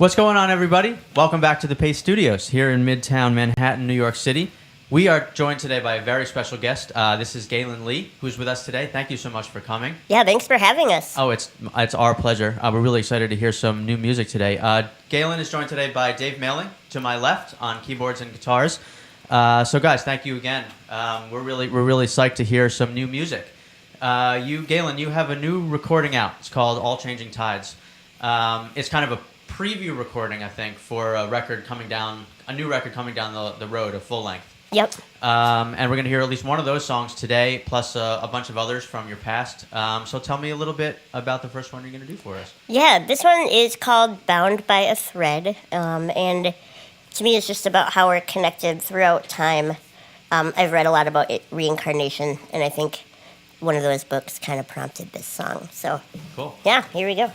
What's going on, everybody? Welcome back to the Paste Studios here in Midtown Manhattan, New York City. We are joined today by a very special guest. This is Gaelynn Lea, who's with us today. Thank you so much for coming. Yeah, thanks for having us. Oh, it's our pleasure. We're really excited to hear some new music today. Gaelynn is joined today by Dave Mailing to my left on keyboards and guitars. So, guys, thank you again. We're really psyched to hear some new music. Gaelynn, you have a new recording out. It's called All Changing Tides. It's kind of a preview recording, I think, for a new record coming down the road, a full length. Yep. And we're going to hear at least one of those songs today, plus a bunch of others from your past. So tell me a little bit about the first one you're going to do for us. Yeah, this one is called Bound by a Thread. And to me, it's just about how we're connected throughout time. I've read a lot about reincarnation, and I think one of those books kind of prompted this song. So, cool. Yeah, here we go.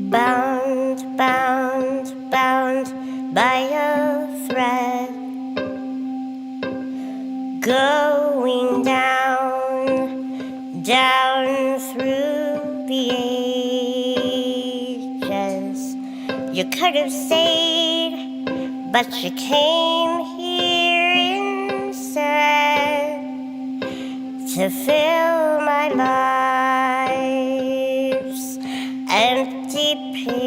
Bound, bound, bound by a thread, going down, down through the ages. You could have stayed, but you came here instead to fill my life's empty pages.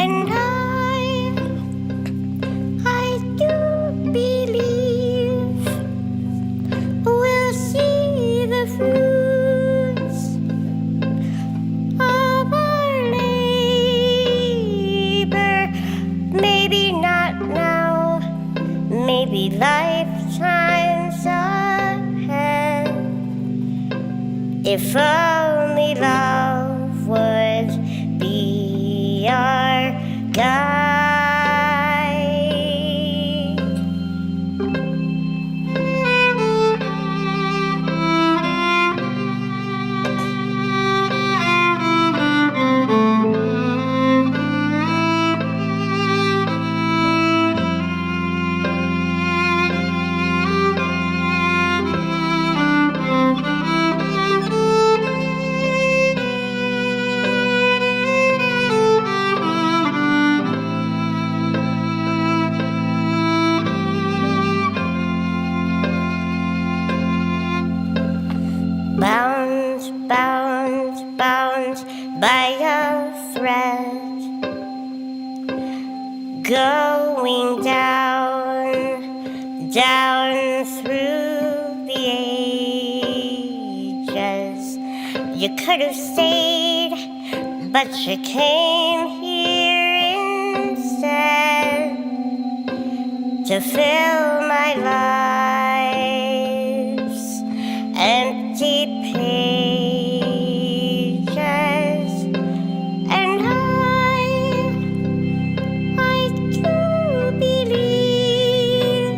And I do believe we'll see the fruits of our labor. Maybe not now, maybe lifetimes ahead. If only love would be our guide. Bound, bound, bound by a thread, going down, down through the ages. You could have stayed, but you came here instead to fill my life's empty pages. And I do believe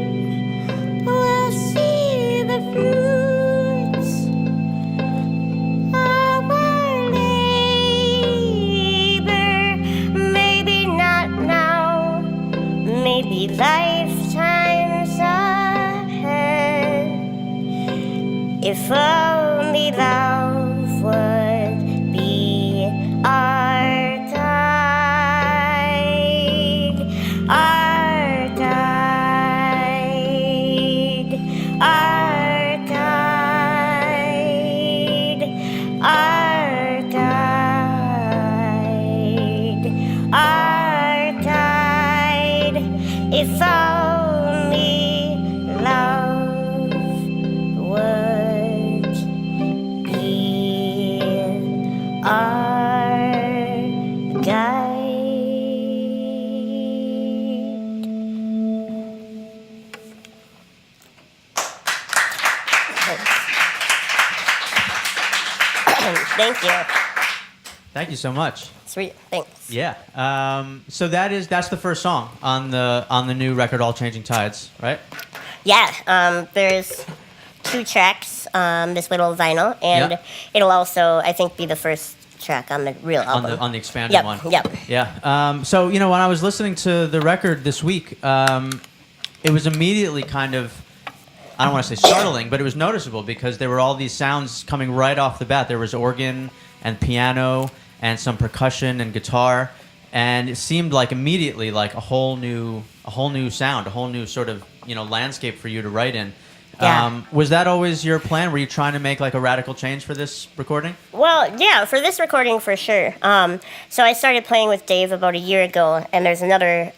we'll see the fruits of our labor. Maybe not now, maybe lifetimes ahead. If only love would be our guide. Thank you. Thank you so much. Sweet. Thanks. Yeah. So that's the first song on the new record, All Changing Tides, right? Yeah. There's 2 tracks on this little vinyl, and it'll also, I think, be the first track on the real album. On the expanded one. Yep. Yeah. So when I was listening to the record this week, it was immediately kind of, I don't want to say startling, but it was noticeable because there were all these sounds coming right off the bat. There was organ and piano and some percussion and guitar, and it seemed like immediately like a whole new sound, a whole new sort of landscape for you to write in. Yeah. Was that always your plan? Were you trying to make like a radical change for this recording? Well, yeah, for this recording for sure. So I started playing with Dave about a year ago, and there's another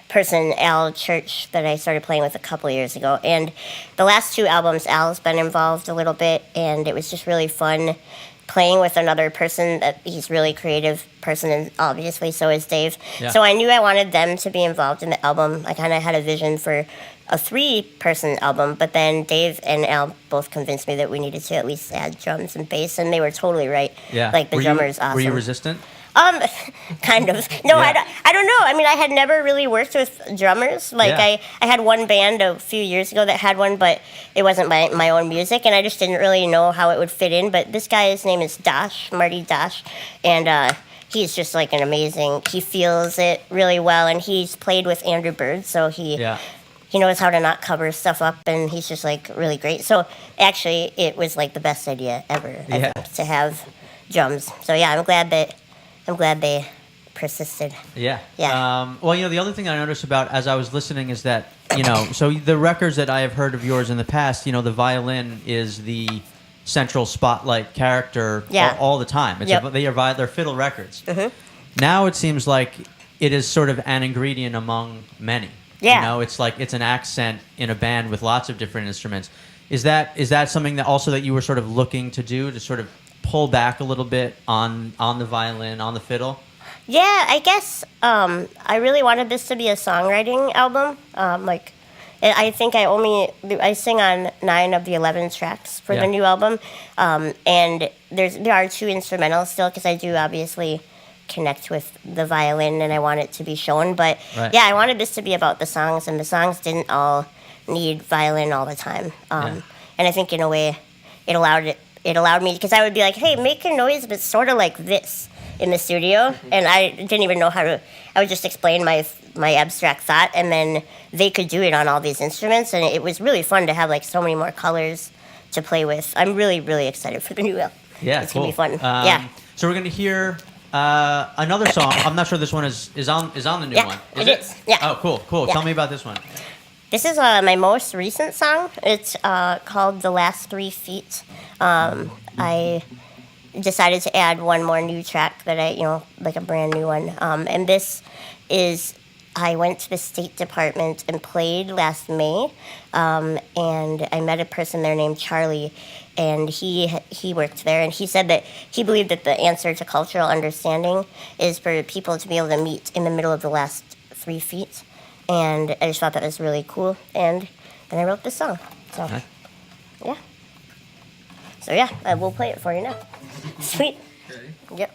person, Al Church, that I started playing with a couple years ago. And the last 2 albums, Al's been involved a little bit, and it was just really fun playing with another person. That he's a really creative person, and obviously so is Dave. Yeah. So I knew I wanted them to be involved in the album. I kind of had a vision for a 3-person album, but then Dave and Al both convinced me that we needed to at least add drums and bass, and they were totally right. Yeah. Like the drummer's awesome. Were you resistant? Kind of. No, Yeah. I don't know. I mean, I had never really worked with drummers. Like, Yeah. I had one band a few years ago that had one, but it wasn't my own music, and I just didn't really know how it would fit in. But this guy's name is Dash, Marty Dash, and he's just like an amazing, he feels it really well, and he's played with Andrew Bird, so he knows how to not cover stuff up, and he's just like really great. So actually, it was like the best idea ever, I think, to have drums. So yeah, I'm glad they persisted. Yeah. Yeah. Well, the other thing I noticed about as I was listening is that, so the records that I have heard of yours in the past, the violin is the central spotlight character all the time. It's they're fiddle records. Mm-hmm. Now it seems like it is sort of an ingredient among many. Yeah. It's like it's an accent in a band with lots of different instruments. Is that something that also that you were sort of looking to do, to sort of pull back a little bit on the violin, on the fiddle? Yeah, I guess I really wanted this to be a songwriting album. I think I sing on 9 of the 11 tracks for the new album, and there are 2 instrumentals still because I do obviously connect with the violin and I want it to be shown. But yeah, I wanted this to be about the songs, and the songs didn't all need violin all the time. And I think in a way it allowed me, because I would be like, hey, make a noise but sort of like this in the studio, and I didn't even know how to. I would just explain my abstract thought, and then they could do it on all these instruments, and it was really fun to have like so many more colors to play with. I'm really, really excited for the new album. Yeah, it's cool. gonna be fun. So we're gonna hear another song. I'm not sure this one is on the new one. It is. Yeah. Oh, cool. Yeah. Tell me about this one. This is my most recent song. It's called "The Last 3 Feet." I decided to add one more new track that like a brand new one. And this is, I went to the State Department and played last May, and I met a person there named Charlie, and he worked there, and he said that he believed that the answer to cultural understanding is for people to be able to meet in the middle of the last 3 feet, and I just thought that was really cool, and then I wrote this song. So, yeah. So yeah, I will play it for you now. Sweet. Okay. Yep.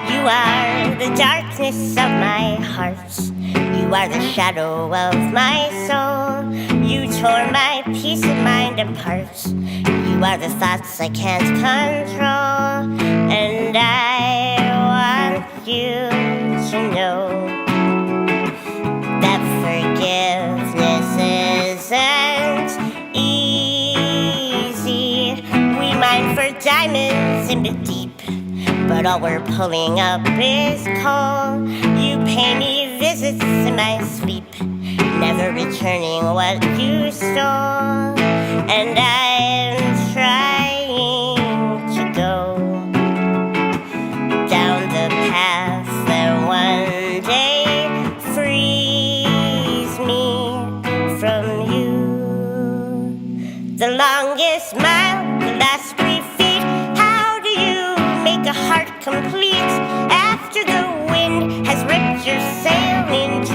You are the darkness of my heart. You are the shadow of my soul. You tore my peace of mind apart. You are the thoughts I can't control. And I want you to know that forgiveness isn't easy. bit deep, but all we're pulling up is coal. You pay me visits in my sleep, never returning what you stole. And I'm trying to go down the path that one day frees me from you. The longest mile, the last 3 feet. How do you make a heart complete after the wind has ripped your sail in two?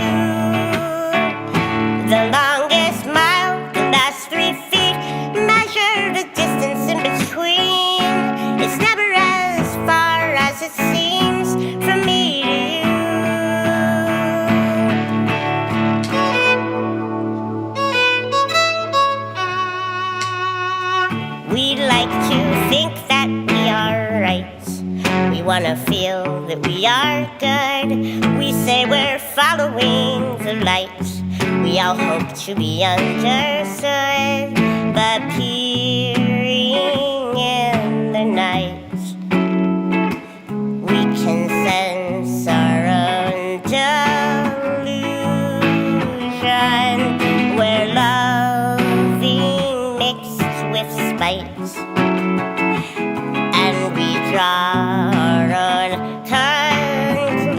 The longest mile, the last 3 feet. Measure the distance in between. It's never as far as it seems from me to you. We like to think that we are right. We wanna feel that we are good. We say we're following the light. We all hope to be understood, but peering in the night, we can sense our own delusion. We're loving mixed with spite, and we draw our own conclusions.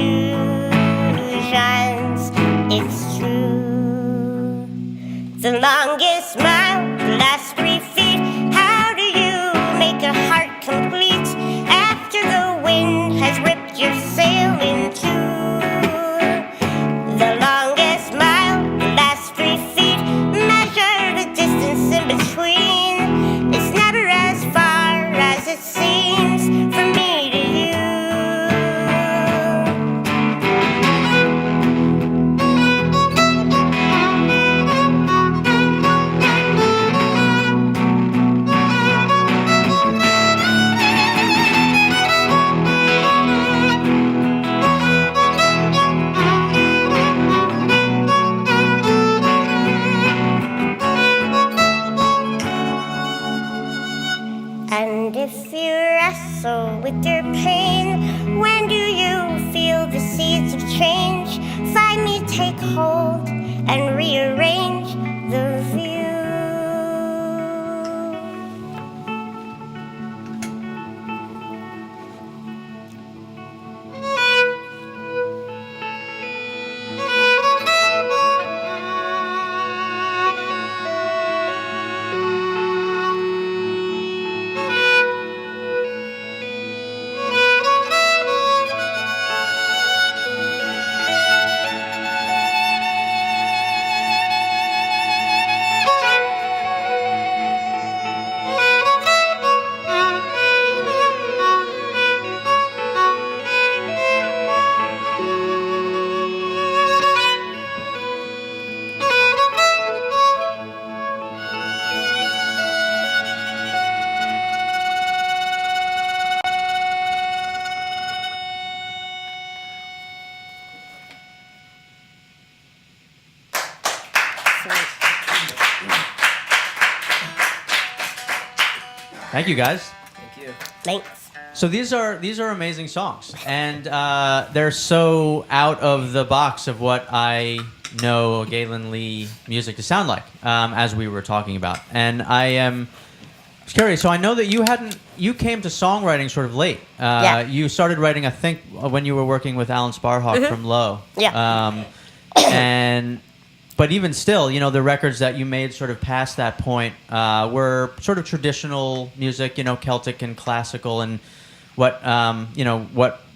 It's true. The longest mile, the last 3 feet. How do you make a heart complete after the wind has ripped your sail in two? The longest mile, the last 3 feet. Measure the distance in between. It's never as far as it seems from me to you. And if you wrestle with your pain, when do you feel the seeds of change? Find me, take hold, and rearrange the view. Thank you, guys. Thank you. Thanks. So these are amazing songs, and they're so out of the box of what I know Gaelynn Lea music to sound like, as we were talking about. And I am curious. So I know that you came to songwriting sort of late. Yeah. You started writing, I think, when you were working with Alan Sparhawk from Low. Yeah. But even still, you know, the records that you made sort of past that point were sort of traditional music, you know, Celtic and classical, and what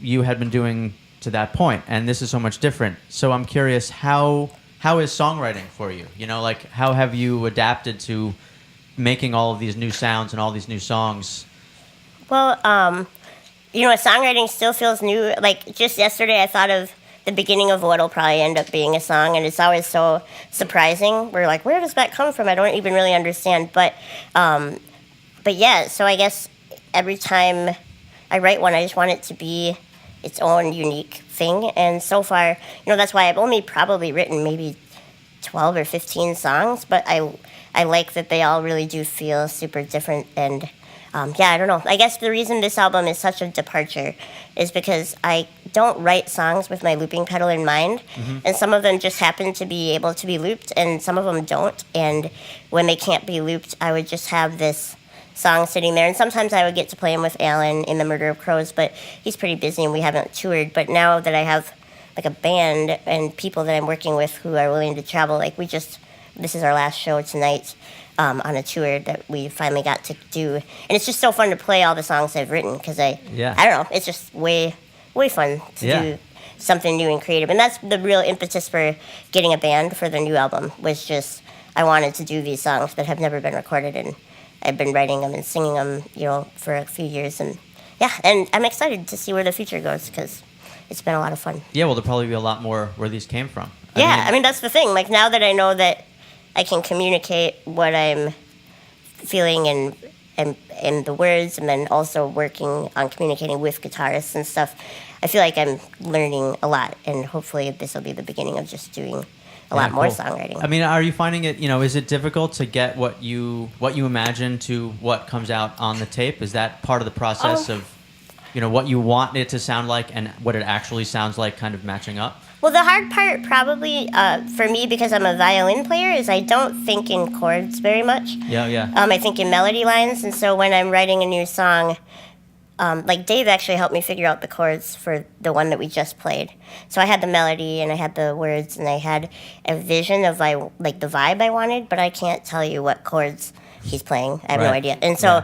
you had been doing to that point. And this is so much different. So I'm curious, how is songwriting for you? You know, like, how have you adapted to making all of these new sounds and all these new songs? Well, songwriting still feels new. Like, just yesterday I thought of the beginning of what'll probably end up being a song, and it's always so surprising. We're like, where does that come from? I don't even really understand. But yeah, so I guess every time I write one, I just want it to be its own unique thing. And so far, that's why I've only probably written maybe 12 or 15 songs, but I like that they all really do feel super different, and yeah, I don't know. I guess the reason this album is such a departure is because I don't write songs with my looping pedal in mind, and some of them just happen to be able to be looped, and some of them don't. And when they can't be looped, I would just have this song sitting there, and sometimes I would get to play them with Alan in the Murder of Crows, but he's pretty busy and we haven't toured. But now that I have like a band and people that I'm working with who are willing to travel, like this is our last show tonight. On a tour that we finally got to do, and it's just so fun to play all the songs I've written because I don't know, it's just way fun to do something new and creative, and that's the real impetus for getting a band for the new album. Was just I wanted to do these songs that have never been recorded, and I've been writing them and singing them, for a few years, and and I'm excited to see where the future goes because it's been a lot of fun. Yeah, well, there'll probably be a lot more where these came from. I mean that's the thing. Like now that I know that I can communicate what I'm feeling and the words, and then also working on communicating with guitarists and stuff. I feel like I'm learning a lot, and hopefully this will be the beginning of just doing a lot more songwriting. I mean, are you finding it? Is it difficult to get what you imagine to what comes out on the tape? Is that part of the process of, what you want it to sound like and what it actually sounds like, kind of matching up? Well, the hard part probably for me, because I'm a violin player, is I don't think in chords very much. Yeah. I think in melody lines, and so when I'm writing a new song, like Dave actually helped me figure out the chords for the one that we just played. So I had the melody and I had the words and I had a vision of the vibe I wanted, but I can't tell you what chords he's playing. I have no idea. And so...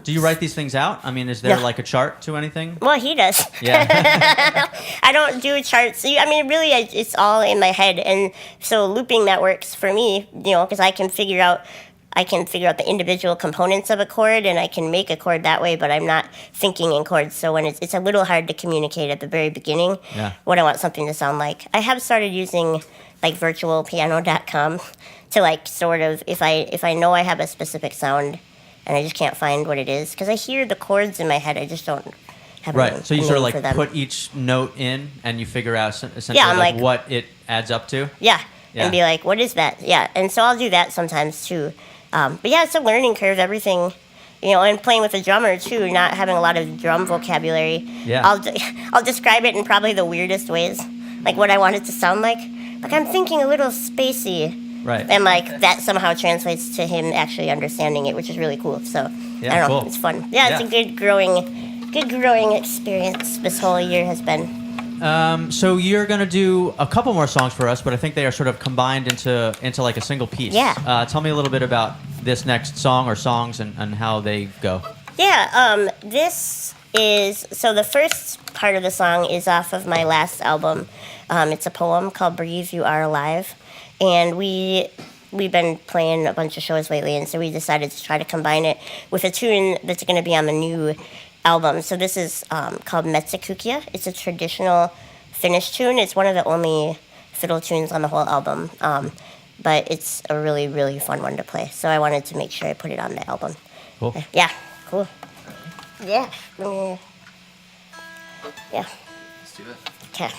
do you write these things out? I mean, is there like a chart to anything? Well, he does. Yeah. I don't do charts. I mean, really, it's all in my head. And so looping that works for me, because I can figure out the individual components of a chord, and I can make a chord that way, but I'm not thinking in chords. So when it's a little hard to communicate at the very beginning what I want something to sound like. I have started using virtualpiano.com to sort of, if I know I have a specific sound and I just can't find what it is, because I hear the chords in my head, I just don't have right. So you sort of for them. put each note in and you figure out essentially what it adds up to. Yeah. And be like, what is that? Yeah, and so I'll do that sometimes too. But it's a learning curve, everything, and playing with a drummer too, not having a lot of drum vocabulary. Yeah. I'll describe it in probably the weirdest ways, like what I want it to sound like. Like I'm thinking a little spacey. Right. And that somehow translates to him actually understanding it, which is really cool. So I don't know, it's fun. Yeah, it's a good growing experience this whole year has been. So you're gonna do a couple more songs for us, but I think they are sort of combined into a single piece. Yeah. Tell me a little bit about this next song or songs and how they go. Yeah. This is the first part of the song is off of my last album. It's a poem called "Breathe, You Are Alive," and we've been playing a bunch of shows lately, and so we decided to try to combine it with a tune that's going to be on the new album. So this is called Metsäkukia. It's a traditional Finnish tune. It's one of the only fiddle tunes on the whole album, but it's a really, really fun one to play. So I wanted to make sure I put it on the album. Cool. Yeah, cool. Yeah. Yeah. Let's do it. Okay.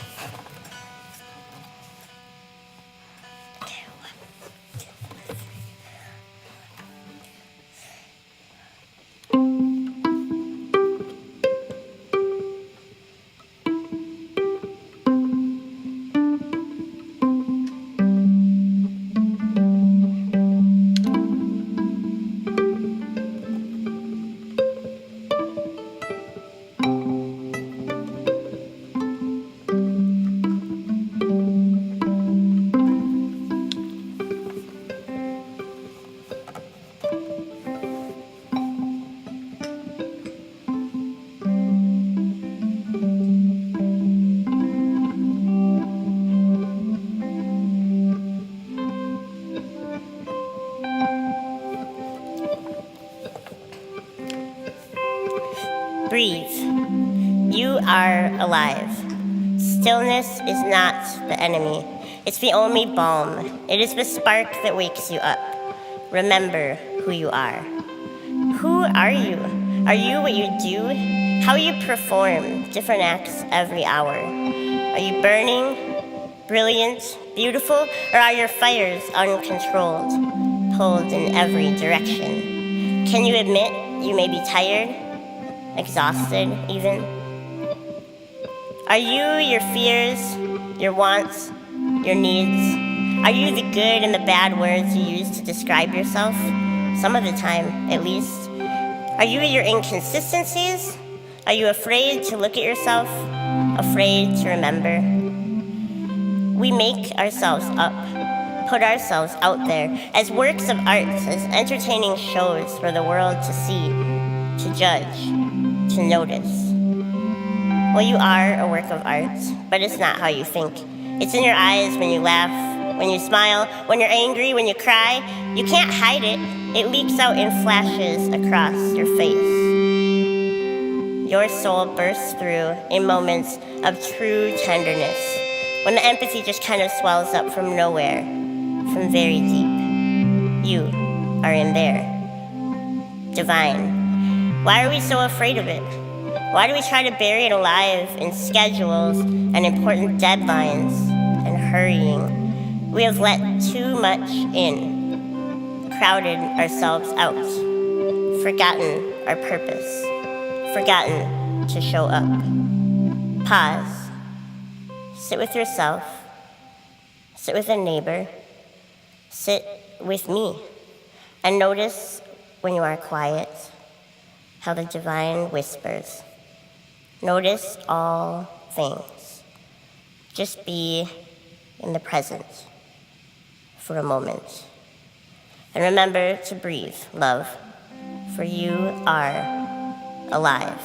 Breathe. You are alive. Stillness is not the enemy. It's the only balm. It is the spark that wakes you up. Remember who you are. Who are you? Are you what you do? How you perform different acts every hour? Are you burning, brilliant, beautiful, or are your fires uncontrolled, pulled in every direction? Can you admit you may be tired, exhausted even. Are you your fears, your wants, your needs? Are you the good and the bad words you use to describe yourself? Some of the time, at least. Are you your inconsistencies? Are you afraid to look at yourself? Afraid to remember? We make ourselves up, put ourselves out there as works of art, as entertaining shows for the world to see, to judge, to notice. Well, you are a work of art, but it's not how you think. It's in your eyes when you laugh, when you smile, when you're angry, when you cry. You can't hide it. It leaks out in flashes across your face. Your soul bursts through in moments of true tenderness, when the empathy just kind of swells up from nowhere, from very deep. You are in there. Divine. Why are we so afraid of it? Why do we try to bury it alive in schedules and important deadlines and hurrying? We have let too much in, crowded ourselves out, forgotten our purpose, forgotten to show up. Pause. Sit with yourself. Sit with a neighbor. Sit with me. And notice when you are quiet how the divine whispers. Notice all things. Just be in the present for a moment. And remember to breathe, love, for you are alive.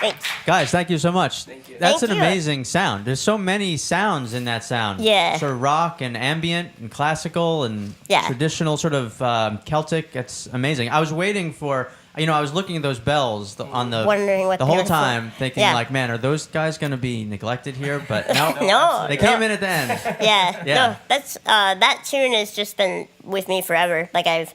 Thanks. Guys, thank you so much. Thank you. That's Thank an you. amazing sound. There's so many sounds in that sound. Yeah. Sort of rock and ambient and classical and Yeah. traditional sort of Celtic. It's amazing. I was waiting for, I was looking at those bells on the Wondering what the they whole were for. time, thinking Yeah. like, man, are those guys going to be neglected here? But no, No, they came no. in at the end. Yeah, Yeah. no, that's that tune has just been with me forever. Like I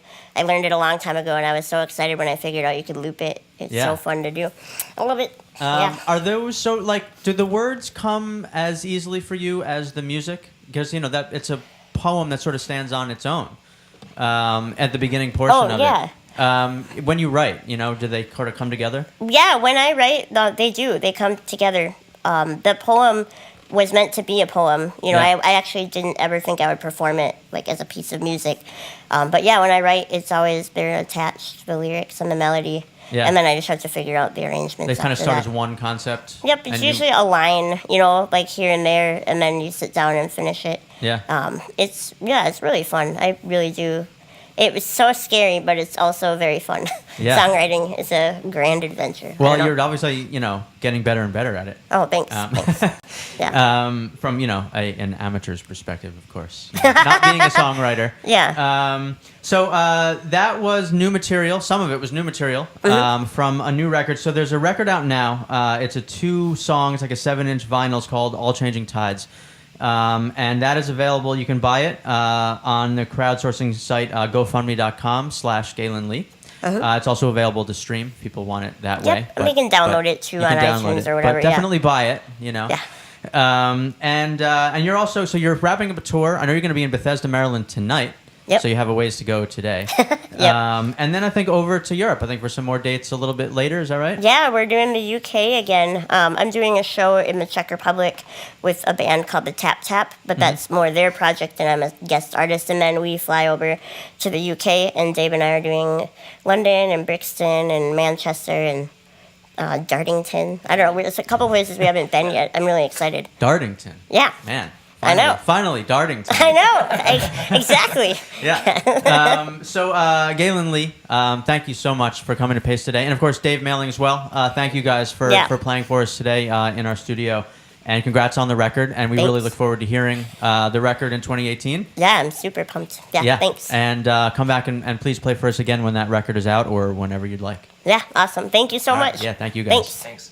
learned it a long time ago, and I was so excited when I figured out you could loop it. It's Yeah. so fun to do. I love it. Yeah. Are those so like? Do the words come as easily for you as the music? Because that it's a poem that sort of stands on its own at the beginning portion of yeah. it. When you write, do they sort of come together? Yeah, when I write, they do. They come together. The poem was meant to be a poem. Yeah. I actually didn't ever think I would perform it like as a piece of music. But yeah, when I write, it's always they're attached to the lyrics and the melody. Yeah. And then I just have to figure out the arrangements. They kind of after start that. as one concept. Yep, it's and you- usually a line, like here and there, and then you sit down and finish it. Yeah. It's really fun. I really do. It was so scary, but it's also very fun. Yeah. Songwriting is a grand adventure. I Well, don't know. you're obviously getting better and better at it. Oh, thanks. Thanks. Yeah. From an amateur's perspective, of course, not being a songwriter. Yeah. So that was new material. Some of it was new material from a new record. So there's a record out now. It's a 2 songs, like a 7-inch vinyl. It's called All Changing Tides. And that is available. You can buy it on the crowdsourcing site GoFundMe.com/Gaelynn Lea. It's also available to stream if people want it that way. Yep, and we can download it too you on can download iTunes it. or whatever. But definitely buy it. Yeah. And you're also you're wrapping up a tour. I know you're going to be in Bethesda, Maryland tonight. Yep. So you have a ways to go today. Yep. And then I think over to Europe. I think for some more dates a little bit later. Is that right? Yeah, we're doing the UK again. I'm doing a show in the Czech Republic with a band called the Tap Tap, but that's more their project, and I'm a guest artist. And then we fly over to the UK, and Dave and I are doing London and Brixton and Manchester and Dartington. I don't know. There's a couple places we haven't been yet. I'm really excited. Dartington. Yeah. Man. I know. Finally, Dartington. I know. Exactly. Yeah. So, Gaelynn Lea, thank you so much for coming to Paste today. And, of course, Dave Mailing as well. Thank you guys for playing for us today in our studio. And congrats on the record. And we really Thanks. look forward to hearing the record in 2018. Yeah, I'm super pumped. Yeah. Thanks. And come back and please play for us again when that record is out or whenever you'd like. Yeah, awesome. Thank you so All right. much. Yeah, thank you guys. Thanks. Thanks.